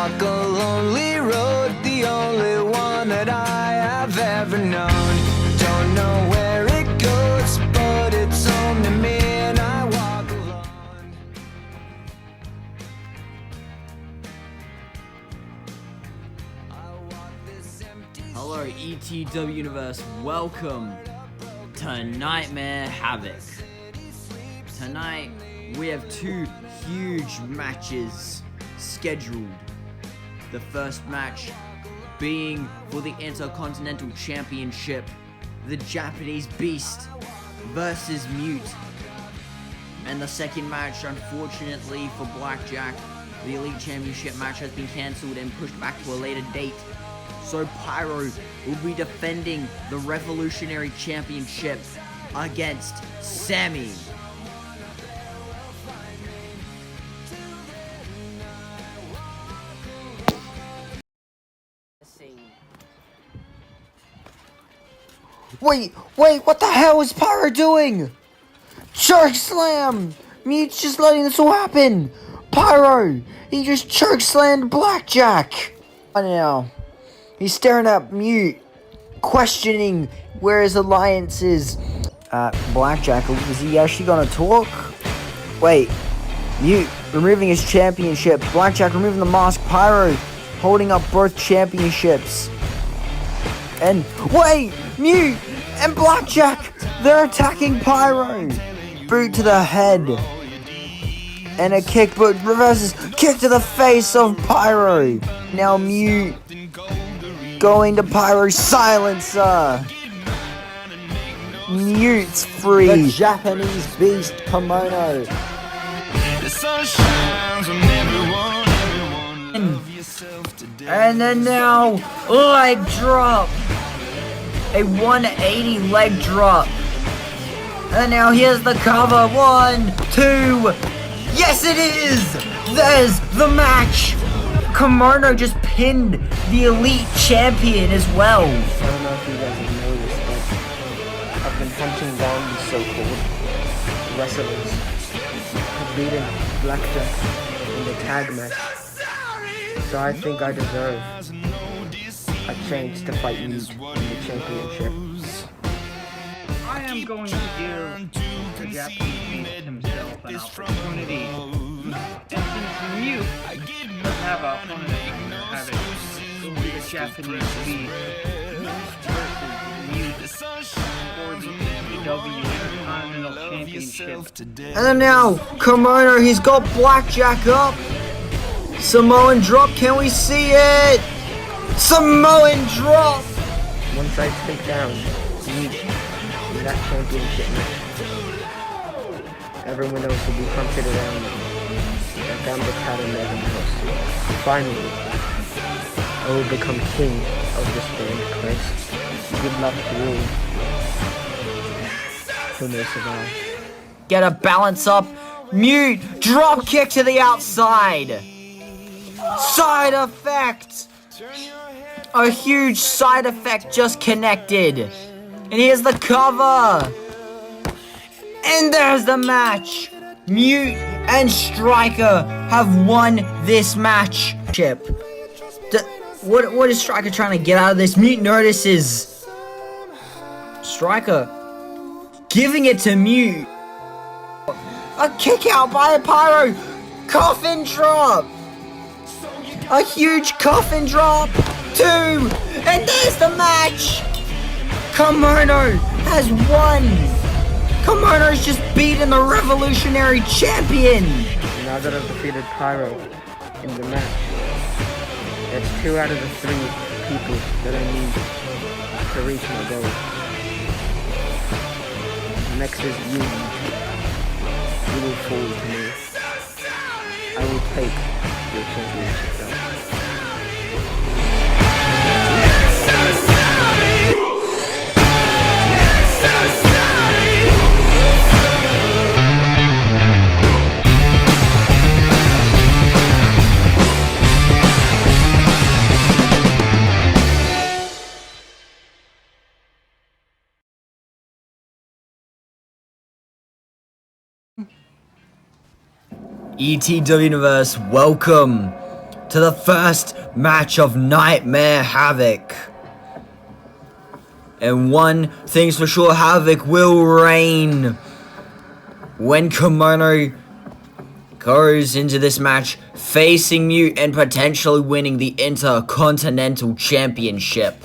walk a lonely road, the only one that I have ever known. Don't know where it goes, but it's home to me, and I walk alone. Hello ETW Universe, welcome to Nightmare Havoc. Tonight we have two huge matches scheduled. The first match being for the Intercontinental Championship, the Japanese Beast versus Mute. And the second match, unfortunately for Blackjack, the Elite Championship match has been cancelled and pushed back to a later date. So Pyro will be defending the Revolutionary Championship against Sammy. Wait, what the hell is Pyro doing? Choke slam! Mute's just letting this all happen! Pyro! He just choke slammed Blackjack! Now, he's staring at Mute, questioning where his alliance is. Blackjack, is he actually gonna talk? Wait, Mute removing his championship, Blackjack removing the mask, Pyro holding up both championships. And wait, Mute and Blackjack, they're attacking Pyro. Boot to the head. And a kick, but reverses kick to the face of Pyro. Now Mute going to Pyro's silencer. Mute's free. The Japanese Beast Kemono. The sun shines on everyone love yourself today. And then now, leg drop. A 180 leg drop. And now here's the cover. 1, 2. Yes, it is! There's the match! Kemono just pinned the Elite Champion as well. I don't know if you guys have noticed, but I've been hunting down these so-called wrestlers who've beaten Blackjack in the tag match. So I think I deserve a chance to fight you in the championship. I am going to give the Japanese Beast himself an opportunity. And since Mute doesn't have an opponent have it, will be the Japanese Beast versus Mute for the ETW Intercontinental Championship. And then now, Kemono, he's got Blackjack up. Samoan drop, can we see it? Samoan drop! Once I take down Mute in that championship match, everyone else will be hunted around like I'm the cat in the house. Finally, I will become king of this band, Christ. Good luck to you. Who may survive? Get a balance up. Mute, drop kick to the outside. Side effect. A huge side effect just connected. And here's the cover. And there's the match. Mute and Striker have won this match. What is Striker trying to get out of this? Mute notices Striker giving it to Mute. A kick out by Pyro. Coffin drop. A huge coffin drop. 2. And there's the match. Kemono has won. Kemono's just beaten the Revolutionary Champion. Now that I've defeated Pyro in the match, that's 2 out of the 3 people that I need to reach my goal. Next is you. You will fall to me. I will take your championship belt. ETW Universe, welcome to the first match of Nightmare Havoc. And one thing's for sure, Havoc will reign when Kemono goes into this match facing Mute and potentially winning the Intercontinental Championship.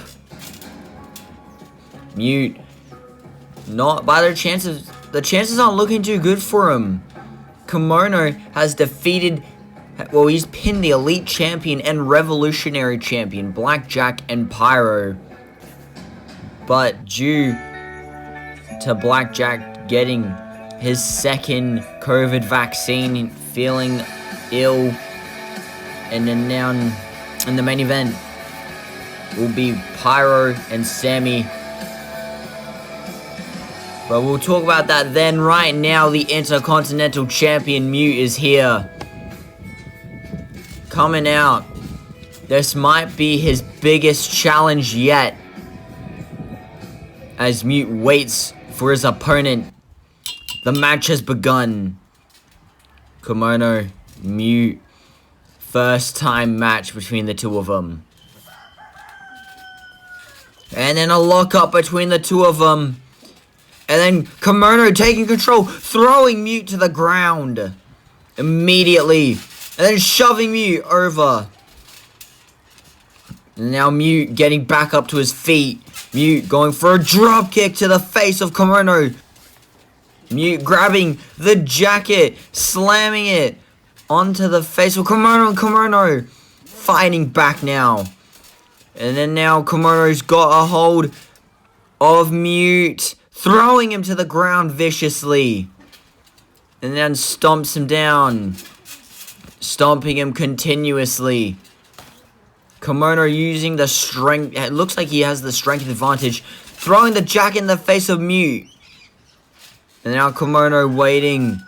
Mute, not by their chances. The chances aren't looking too good for him. Kemono has defeated, well, he's pinned the Elite Champion and Revolutionary Champion, Blackjack and Pyro. But due to Blackjack getting his second COVID vaccine, feeling ill, and then now in the main event will be Pyro and Sammy. But we'll talk about that then. Right now, the Intercontinental Champion Mute is here. Coming out. This might be his biggest challenge yet, as Mute waits for his opponent. The match has begun. Kemono, Mute. First time match between the two of them. And then a lockup between the two of them. And then Kemono taking control, throwing Mute to the ground immediately. And then shoving Mute over. And now Mute getting back up to his feet. Mute going for a drop kick to the face of Kemono. Mute grabbing the jacket, slamming it onto the face of Kemono, and Kemono fighting back now. And then now Kemono's got a hold of Mute, throwing him to the ground viciously. And then stomps him down, stomping him continuously. Kemono using the strength, it looks like he has the strength advantage, throwing the jacket in the face of Mute. And now Kemono waiting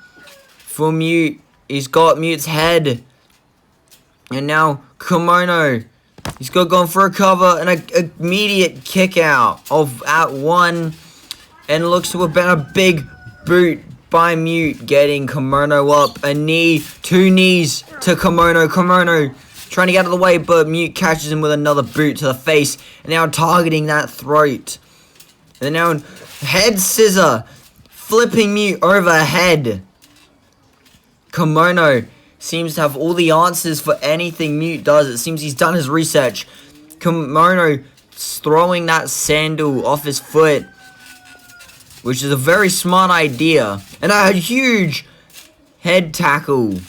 for Mute. He's got Mute's head. And now Kemono, he's got going for a cover and an immediate kick out of at one. And looks to have been a big boot by Mute, getting Kemono up. A knee, two knees to Kemono. Kemono trying to get out of the way, but Mute catches him with another boot to the face. And now targeting that throat. And now head scissor, flipping Mute overhead. Kemono seems to have all the answers for anything Mute does. It seems he's done his research. Kemono throwing that sandal off his foot, which is a very smart idea. And a huge head tackle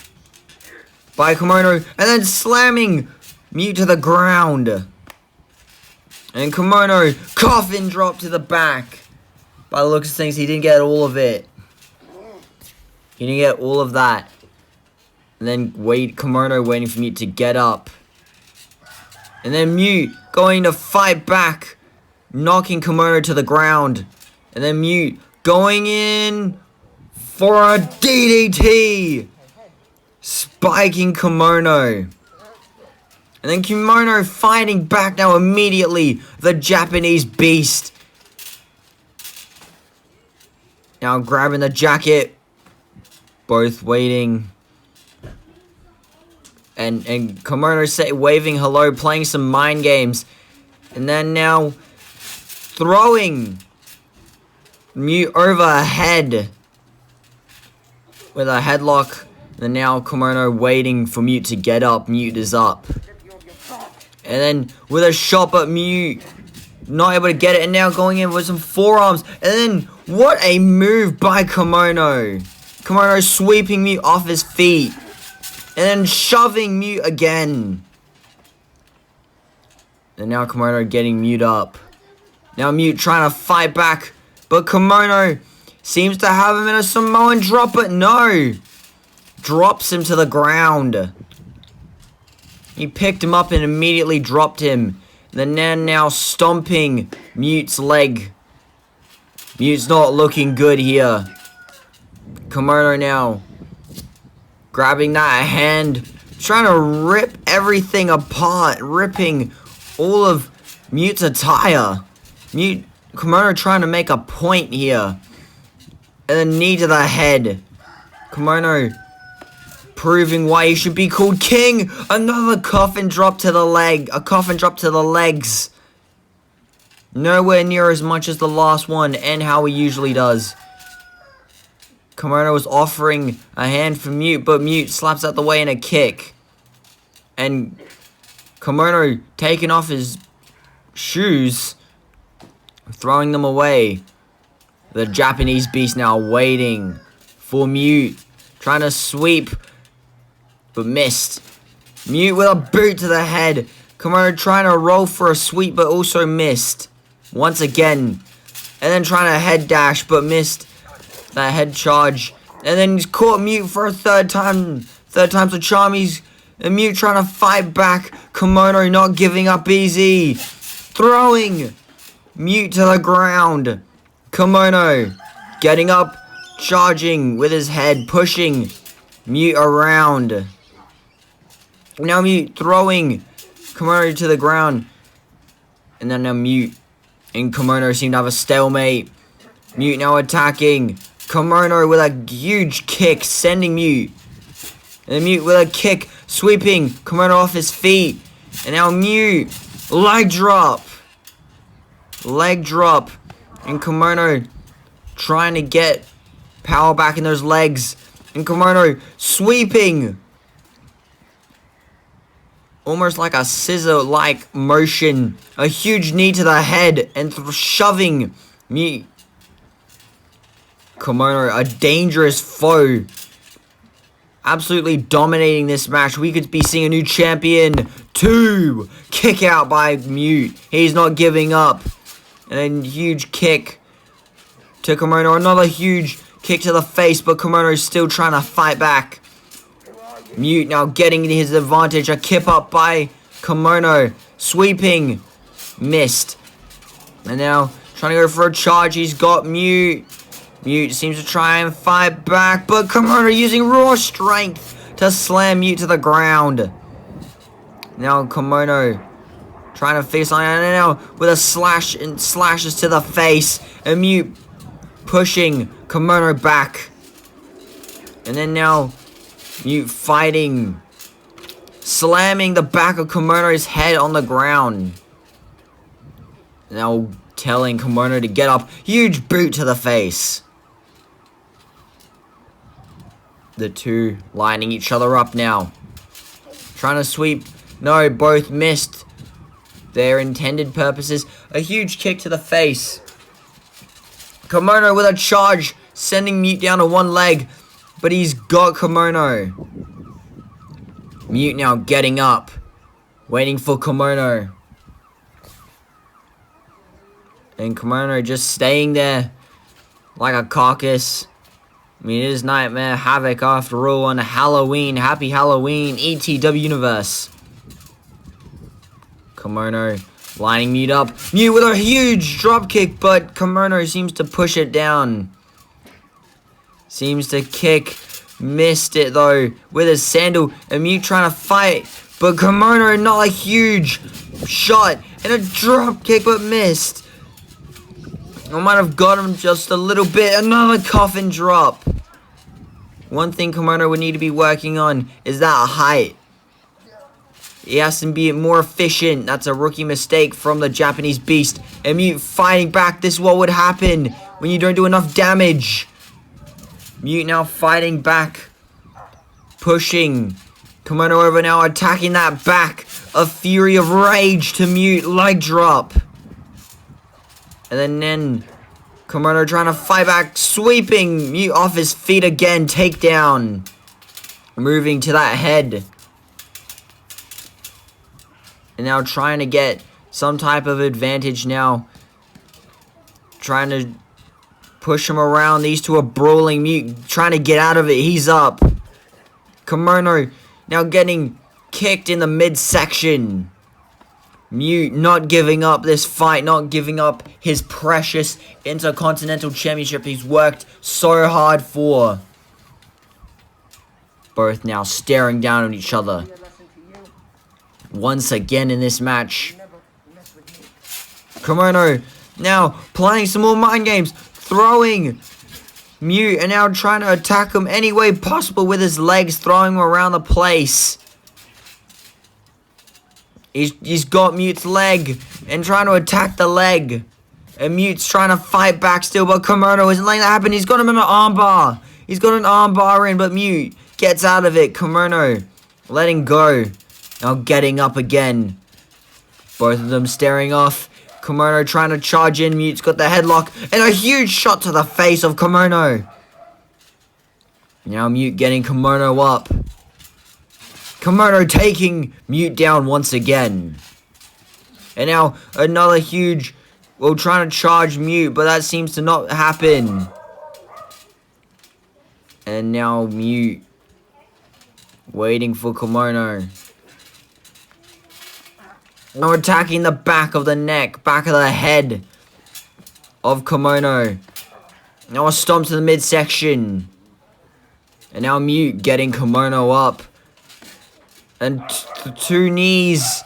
by Kemono. And then slamming Mute to the ground. And Kemono, coffin drop to the back. By the looks of things, he didn't get all of it. He didn't get all of that. And then Kemono waiting for Mute to get up. And then Mute going to fight back, knocking Kemono to the ground. And then Mute going in for a DDT, spiking Kemono. And then Kemono fighting back now immediately. The Japanese beast. Now grabbing the jacket. Both waiting. And Kemono waving hello, playing some mind games. And then now throwing Mute overhead with a headlock. And now Kemono waiting for Mute to get up. Mute is up. And then with a shot at Mute, not able to get it. And now going in with some forearms. And then what a move by Kemono. Kemono sweeping Mute off his feet. And then shoving Mute again. And now Kemono getting Mute up. Now Mute trying to fight back. But Kemono seems to have him in a Samoan drop, but no. Drops him to the ground. He picked him up and immediately dropped him. And then now stomping Mute's leg. Mute's not looking good here. Kemono now grabbing that hand, trying to rip everything apart, ripping all of Mute's attire. Kemono trying to make a point here. And then knee to the head. Kemono proving why he should be called king. Another coffin drop to the leg. A coffin drop to the legs. Nowhere near as much as the last one and how he usually does. Kemono was offering a hand for Mute, but Mute slaps out the way in a kick. And Kemono taking off his shoes, throwing them away. The Japanese beast now waiting for Mute, trying to sweep, but missed. Mute with a boot to the head. Kemono trying to roll for a sweep, but also missed. Once again. And then trying to head dash, but missed that head charge. And then he's caught Mute for a third time. Third time's a charm. He's Mute trying to fight back. Kemono not giving up easy. Throwing Mute to the ground. Kemono getting up, charging with his head, pushing Mute around. Now Mute throwing Kemono to the ground. And then now Mute and Kemono seem to have a stalemate. Mute now attacking. Kemono with a huge kick, sending Mute. And then Mute with a kick, sweeping Kemono off his feet. And now Mute, leg drop. Leg drop. And Kemono trying to get power back in those legs. And Kemono sweeping. Almost like a scissor-like motion. A huge knee to the head and shoving Mute. Kemono, a dangerous foe. Absolutely dominating this match. We could be seeing a new champion. 2. Kick out by Mute. He's not giving up. And then huge kick to Kemono. Another huge kick to the face, but Kemono's still trying to fight back. Mute now getting his advantage. A kip up by Kemono. Sweeping. Missed. And now trying to go for a charge. He's got Mute. Mute seems to try and fight back, but Kemono using raw strength to slam Mute to the ground. Now Kemono trying to fix something, and now with a slash and slashes to the face. And Mute pushing Kemono back. And then now Mute fighting, slamming the back of Kemono's head on the ground. Now telling Kemono to get up. Huge boot to the face. The two lining each other up now. Trying to sweep. No, both missed their intended purposes. A huge kick to the face. Kemono with a charge, sending Mute down to one leg. But he's got Kemono. Mute now getting up. Waiting for Kemono. And Kemono just staying there like a carcass. I mean, it is Nightmare Havoc after all on Halloween. Happy Halloween, ETW universe. Kemono lining Mute up. Mute with a huge dropkick, but Kemono seems to push it down. Seems to kick. Missed it though with his sandal. And Mute trying to fight. But Kemono not a huge shot. And a dropkick, but missed. I might have got him just a little bit. Another coffin drop. One thing Kemono would need to be working on is that height. He has to be more efficient. That's a rookie mistake from the Japanese beast. And Mute fighting back. This is what would happen when you don't do enough damage. Mute now fighting back. Pushing. Kemono over now attacking that back. A fury of rage to Mute. Leg drop. And then Kemono trying to fight back. Sweeping Mute off his feet again. Takedown. Moving to that head. And now trying to get some type of advantage now. Trying to push him around. These two are brawling. Mute trying to get out of it. He's up. Kemono now getting kicked in the midsection. Mute not giving up this fight. Not giving up his precious Intercontinental Championship he's worked so hard for. Both now staring down at each other. Once again in this match. Kemono now playing some more mind games. Throwing Mute and now trying to attack him any way possible with his legs, throwing him around the place. He's got Mute's leg and trying to attack the leg. And Mute's trying to fight back still, but Kemono isn't letting that happen. He's got him in an armbar. He's got an armbar in, but Mute gets out of it. Kemono letting go. Now getting up again. Both of them staring off. Kemono trying to charge in. Mute's got the headlock. And a huge shot to the face of Kemono. Now Mute getting Kemono up. Kemono taking Mute down once again. And now another huge... Well, trying to charge Mute, but that seems to not happen. And now Mute waiting for Kemono. Now attacking the back of the neck, back of the head of Kemono. Now a stomp to the midsection. And now Mute getting Kemono up. And two knees.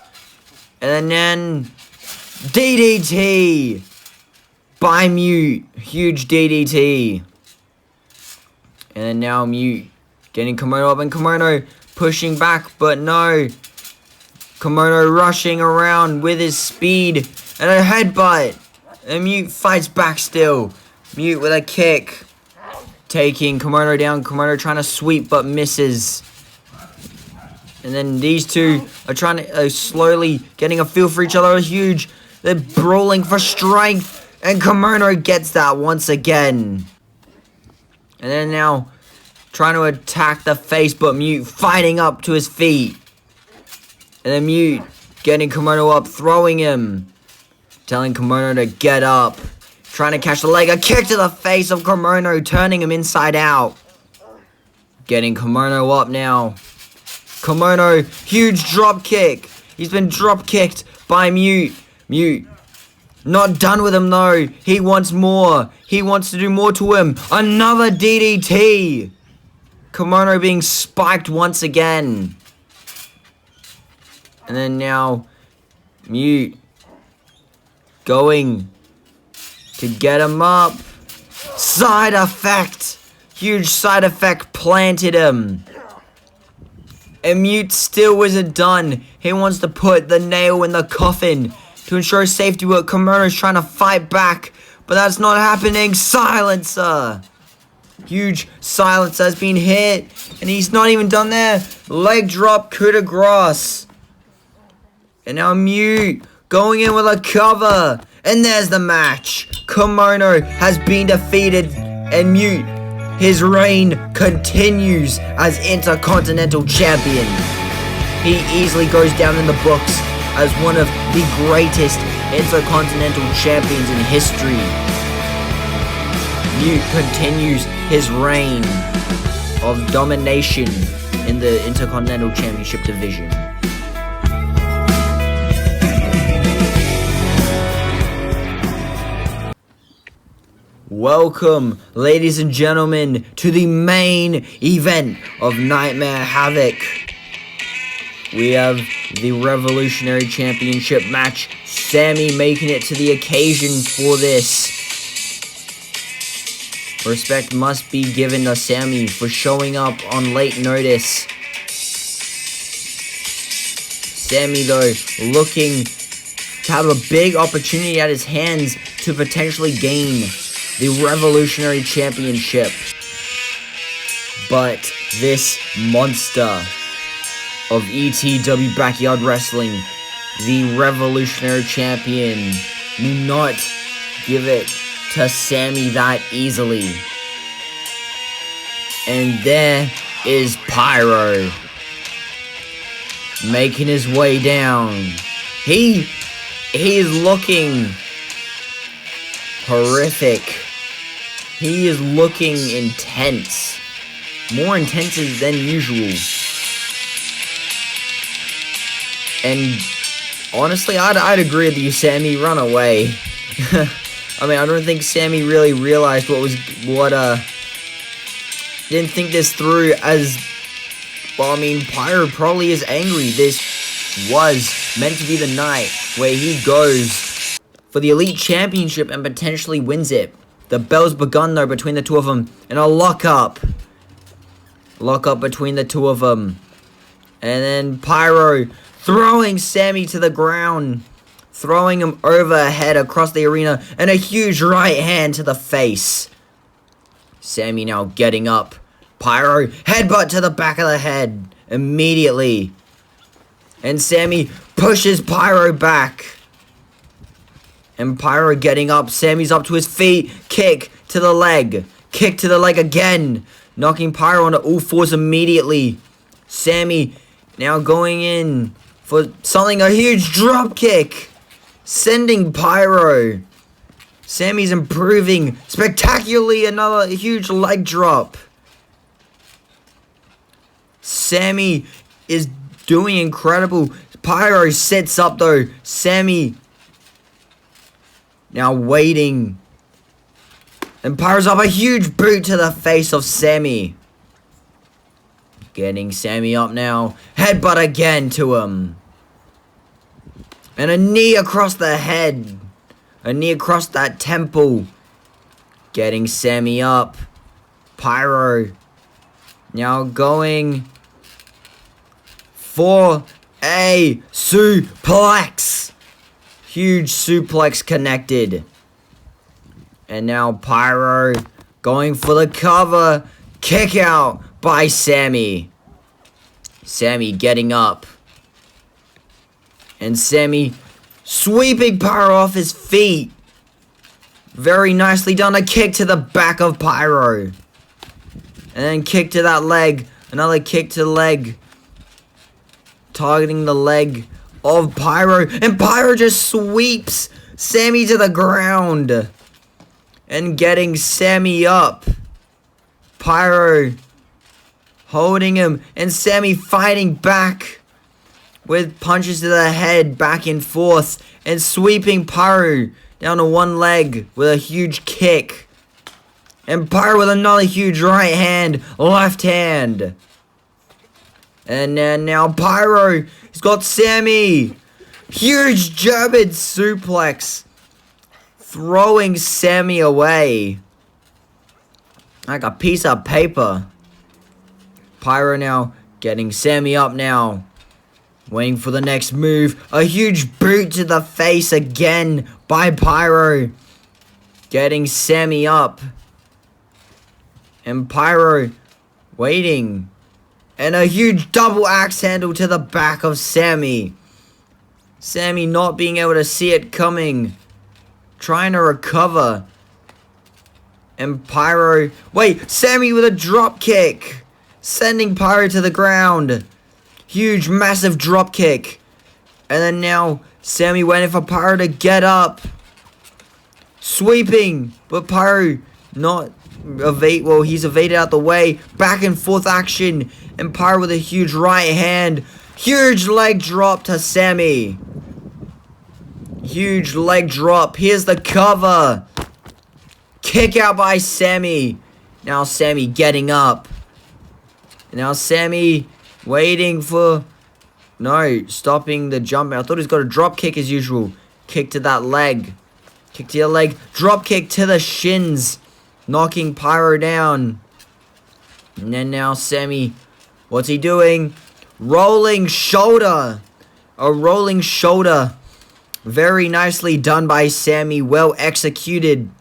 And then DDT by Mute. Huge DDT. And then now Mute getting Kemono up and Kemono pushing back, but no. Kemono rushing around with his speed and a headbutt. And Mute fights back still. Mute with a kick. Taking Kemono down. Kemono trying to sweep but misses. And then these two are trying to slowly getting a feel for each other. Huge. They're brawling for strength. And Kemono gets that once again. And then now trying to attack the face, but Mute fighting up to his feet. And then Mute getting Kemono up, throwing him. Telling Kemono to get up. Trying to catch the leg. A kick to the face of Kemono, turning him inside out. Getting Kemono up now. Kemono, huge drop kick. He's been drop kicked by Mute. Mute, not done with him though. He wants more. He wants to do more to him. Another DDT. Kemono being spiked once again. And then now, Mute going to get him up. Side effect. Huge side effect planted him. And Mute still wasn't done. He wants to put the nail in the coffin to ensure safety, but Kemono's trying to fight back. But that's not happening. Silencer. Huge silencer has been hit. And he's not even done there. Leg drop, coup de grace. And now Mute going in with a cover. And there's the match. Kemono has been defeated. And Mute, his reign continues as Intercontinental Champion. He easily goes down in the books as one of the greatest Intercontinental Champions in history. Mute continues his reign of domination in the Intercontinental Championship division. Welcome, ladies and gentlemen, to the main event of Nightmare Havoc. We have the Revolutionary Championship match. Sammy making it to the occasion for this. Respect must be given to Sammy for showing up on late notice. Sammy, though, looking to have a big opportunity at his hands to potentially gain the Revolutionary Championship. But this monster of ETW Backyard Wrestling, the Revolutionary Champion, will not give it to Sammy that easily. And there is Pyro making his way down. He is looking horrific. He is looking intense. More intense than usual. And honestly, I'd agree with you, Sammy. Run away. I mean, I don't think Sammy really realized didn't think this through as, well, I mean, Pyro probably is angry. This was meant to be the night where he goes for the Elite Championship and potentially wins it. The bell's begun though between the two of them. And a lockup. Lockup between the two of them. And then Pyro throwing Sammy to the ground. Throwing him overhead across the arena. And a huge right hand to the face. Sammy now getting up. Pyro headbutt to the back of the head. Immediately. And Sammy pushes Pyro back. And Pyro getting up. Sammy's up to his feet. Kick to the leg. Kick to the leg again. Knocking Pyro onto all fours immediately. Sammy now going in for something. A huge drop kick. Sending Pyro. Sammy's improving spectacularly. Another huge leg drop. Sammy is doing incredible. Pyro sets up though. Sammy now waiting. And Pyro's up. A huge boot to the face of Sammy. Getting Sammy up now. Headbutt again to him. And a knee across the head. A knee across that temple. Getting Sammy up. Pyro now going for a suplex. Huge suplex connected. And now Pyro going for the cover. Kick out by Sammy. Sammy getting up. And Sammy sweeping Pyro off his feet. Very nicely done. A kick to the back of Pyro. And then kick to that leg. Another kick to the leg. Targeting the leg of Pyro. And Pyro just sweeps Sammy to the ground. And getting Sammy up. Pyro holding him. And Sammy fighting back. With punches to the head. Back and forth. And sweeping Pyro down to one leg. With a huge kick. And Pyro with another huge right hand. Left hand. And then now Pyro. He's got Sammy. Huge German suplex. Throwing Sammy away. Like a piece of paper. Pyro now getting Sammy up now. Waiting for the next move. A huge boot to the face again by Pyro. Getting Sammy up. And Pyro waiting. And a huge double axe handle to the back of Sammy. Sammy not being able to see it coming. Trying to recover. And Pyro... Wait, Sammy with a drop kick. Sending Pyro to the ground. Huge, massive drop kick. And then now, Sammy waiting for Pyro to get up. Sweeping. But Pyro not... Well, he's evaded out the way. Back and forth action. And Pyro with a huge right hand. Huge leg drop to Sammy. Huge leg drop. Here's the cover. Kick out by Sammy. Now Sammy getting up. Now Sammy waiting for... No, stopping the jump. I thought he's got a drop kick as usual. Kick to that leg. Kick to your leg. Drop kick to the shins. Knocking Pyro down. And then now Sammy... What's he doing? Rolling shoulder. A rolling shoulder. Very nicely done by Sammy. Well executed.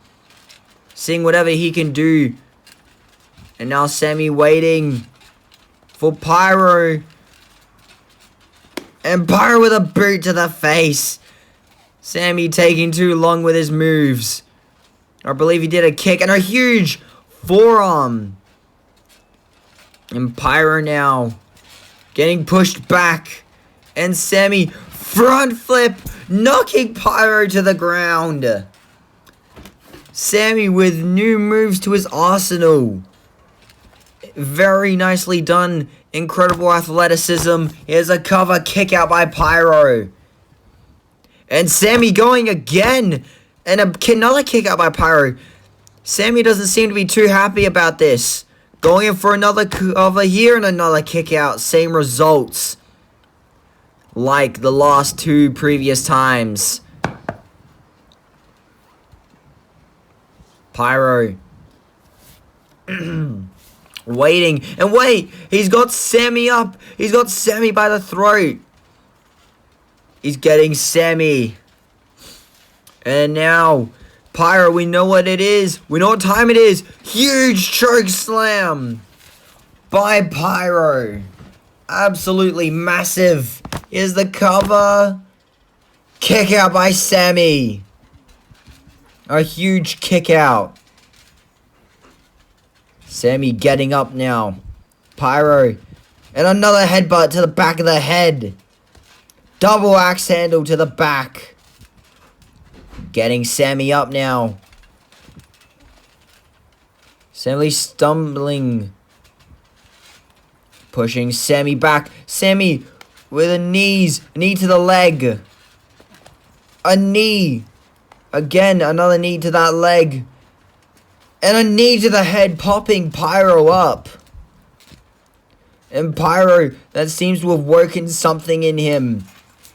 Seeing whatever he can do. And now Sammy waiting for Pyro. And Pyro with a boot to the face. Sammy taking too long with his moves. I believe he did a kick and a huge forearm. And Pyro now getting pushed back. And Sammy front flip, knocking Pyro to the ground. Sammy with new moves to his arsenal. Very nicely done. Incredible athleticism. Here's a cover kick out by Pyro. And Sammy going again. And another kick out by Pyro. Sammy doesn't seem to be too happy about this. Going in for another cover here and another kick out. Same results. Like the last two previous times. Pyro. Waiting. And wait! He's got Sammy up! He's got Sammy by the throat! He's getting Sammy. And now, Pyro, we know what it is. We know what time it is. Huge choke slam by Pyro. Absolutely massive. Here's the cover. Kick out by Sammy. A huge kick out. Sammy getting up now. Pyro. And another headbutt to the back of the head. Double axe handle to the back. Getting Sammy up now. Sammy stumbling. Pushing Sammy back. Sammy with a knee to the leg. A knee. Again, another knee to that leg. And a knee to the head, popping Pyro up. And Pyro, that seems to have woken something in him.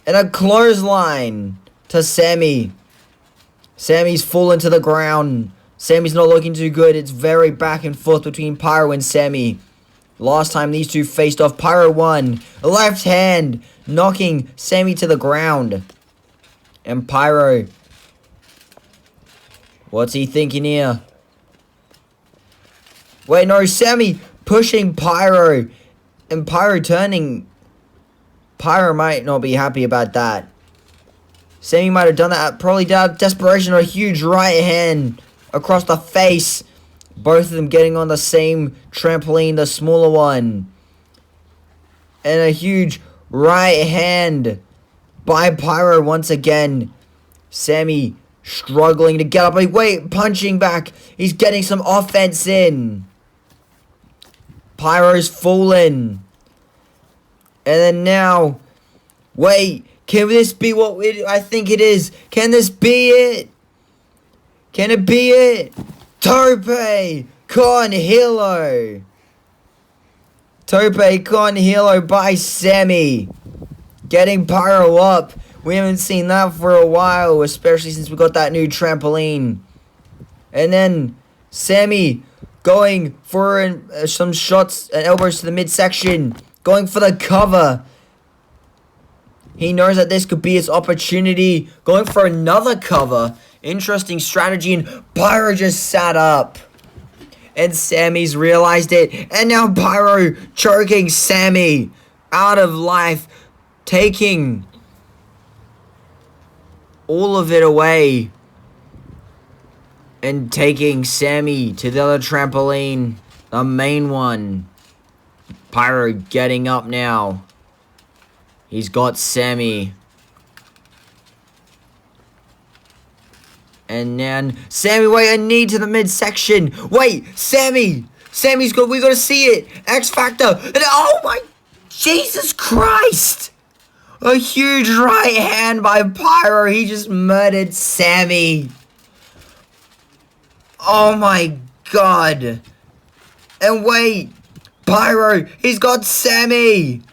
And a clothesline to Sammy. Sammy's fallen to the ground. Sammy's not looking too good. It's very back and forth between Pyro and Sammy. Last time these two faced off, Pyro won. A left hand, knocking Sammy to the ground. And Pyro, what's he thinking here? Wait, no, Sammy pushing Pyro. And Pyro turning. Pyro might not be happy about that. Sammy might have done that probably out of desperation. A huge right hand across the face. Both of them getting on the same trampoline, the smaller one. And a huge right hand by Pyro once again. Sammy struggling to get up. Wait, punching back. He's getting some offense in. Pyro's fallen. And then now, wait, can this be what I think it is? Can this be it? Can it be it? Tope con Hilo. Tope con Hilo by Sammy. Getting Pyro up. We haven't seen that for a while, especially since we got that new trampoline. And then Sammy going for some shots and elbows to the midsection. Going for the cover. He knows that this could be his opportunity. Going for another cover. Interesting strategy. And Pyro just sat up. And Sammy's realized it. And now Pyro choking Sammy out of life. Taking all of it away. And taking Sammy to the other trampoline. The main one. Pyro getting up now. He's got Sammy. And then Sammy, wait, a knee to the midsection. Wait, Sammy. Sammy's good. We gotta see it. X Factor. And oh my Jesus Christ. A huge right hand by Pyro. He just murdered Sammy. Oh my God. And wait. Pyro, he's got Sammy.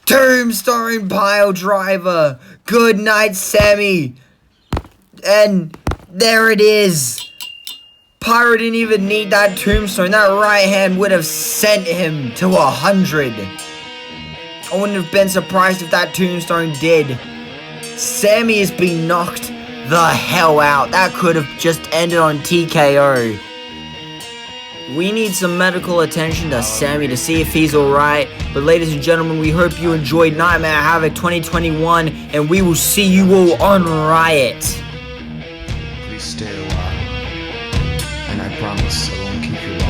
Tombstone pile driver. Good night, Sammy. And there it is. Pyro didn't even need that tombstone. That right hand would have sent him to 100. I wouldn't have been surprised if that tombstone did. Sammy has been knocked the hell out. That could have just ended on TKO. We need some medical attention to Sammy to see if he's alright. But ladies and gentlemen, we hope you enjoyed Nightmare Havoc 2021. And we will see you all on Riot. Please stay a while. And I promise I won't keep you long.